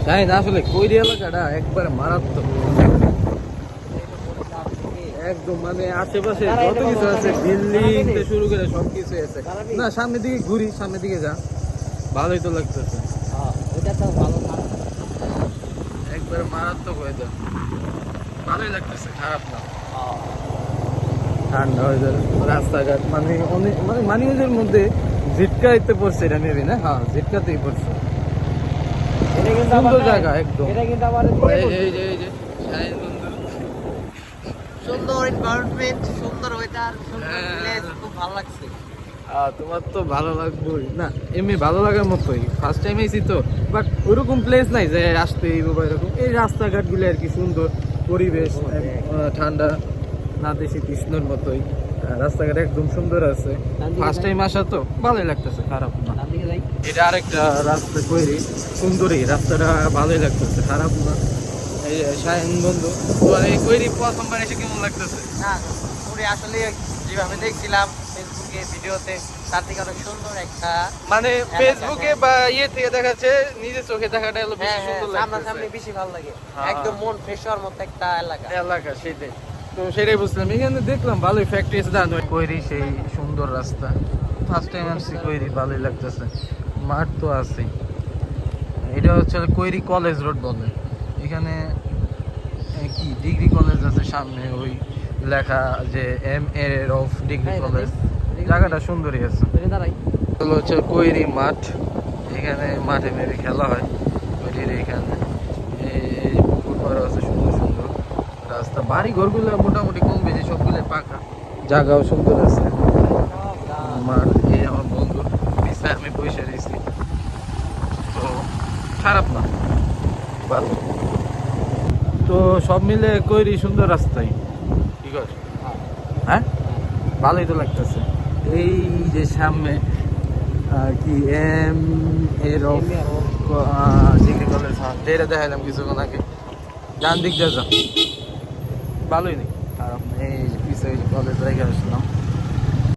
শাহিন আসলে কৈরি এলাকাটা একবারে মারাত্মক, একদম মানে আশেপাশে যত কিছু আছে বিল্ডিং থেকে শুরু করে সবকিছু আছে। না সামনের দিকে ঘুরি, সামনের দিকে যা, ভালোই তো লাগতেছে, একবারে মারাত্মক ওয়েদার, ভালোই লাগতেছে, খারাপ না। ঠান্ডা ওয়েদার, রাস্তাঘাট মানে অনেক মানে মানিমেজের মধ্যে জিটকাইতে পড়ছে, এটা মেবি না, হ্যাঁ জিটকাতেই পড়ছে। সুন্দর জায়গা একদম, এই যে শাহিন বন্ধু, সুন্দর এনভায়রনমেন্ট, সুন্দর ওয়েদার, সুন্দর প্লেস, খুব ভালো লাগছে। তোমার তো ভালো লাগবেই না, এমনি ভালো লাগার মতোই, ফার্স্ট টাইম এসেছি তো, বাট ওরকম প্লেস নাই যে আসতে বা এরকম। এই রাস্তাঘাট গুলো আর কি সুন্দর, পরিবেশ ঠান্ডা, নাতিশীতোষ্ণর মতোই, রাস্তাঘাট একদম সুন্দর আছে। ফার্স্ট টাইম আসা তো ভালোই লাগতেছে, খারাপ না। এটা আরেকটা রাস্তা কৈরি, সুন্দরই, রাস্তাটা ভালোই লাগতেছে, খারাপ না। এই শাহিন বন্ধু, তোমার এই কৈরি প্রথমবার এসে কেমন লাগতেছে? না পুরো আসলে যেভাবে দেখছিলাম ফেসবুকে ভিডিওতে, তার থেকে অনেক সুন্দর একটা, মানে ফেসবুকে বা ইয়ে থেকে দেখাচ্ছে, নিজের চোখে দেখাটা হলো বেশি সুন্দর লাগছে, সামনাসামনি বেশি ভালো লাগে। একদম মন ফ্রেশ হওয়ার মতো একটা এলাকা, সেটাই তো, সেটাই বুঝলাম। এখানে দেখলাম ভালোই ফ্যাক্টরি আছে, জানো কৈরি সেই সুন্দর রাস্তা, ফার্স্ট টাইম আসছি কৈরি, ভালোই লাগতেছে, মাঠ তো আছেই। এটা হচ্ছে কৈরি কলেজ রোড বলে, এখানে কি ডিগ্রি কলেজ আছে সামনে, ওই লেখা যে MA অফ ডিগ্রি কলেজ, জায়গাটা সুন্দরই আছে। হলো হচ্ছে কৈরি মাঠ, এখানে মাঠে মেরে খেলা হয় কৈরির, এখানে এই পুকুর পাড় আছে সুন্দর সুন্দর, রাস্তা, বাড়ি ঘরগুলো মোটামুটি কম বেশি সবগুলো পাকা, জায়গাও সুন্দর আছে। মাঠ, এই আমার বন্ধু পিছনে আমি বসে রয়েছি, তো খারাপ না, ভালো। তো সব মিলে কৈরি সুন্দর রাস্তায়, ঠিক আছে, হ্যাঁ ভালোই তো লাগতেছে। এই যে সামনে কি MA অফ ডিগ্রি কলেজ, হ্যাঁ যেটা দেখালাম কিছুক্ষণ আগে, ডান দিক যা, ভালোই নেই, খারাপ নেই। এই পিছিয়ে কলেজ রেখে আসলাম।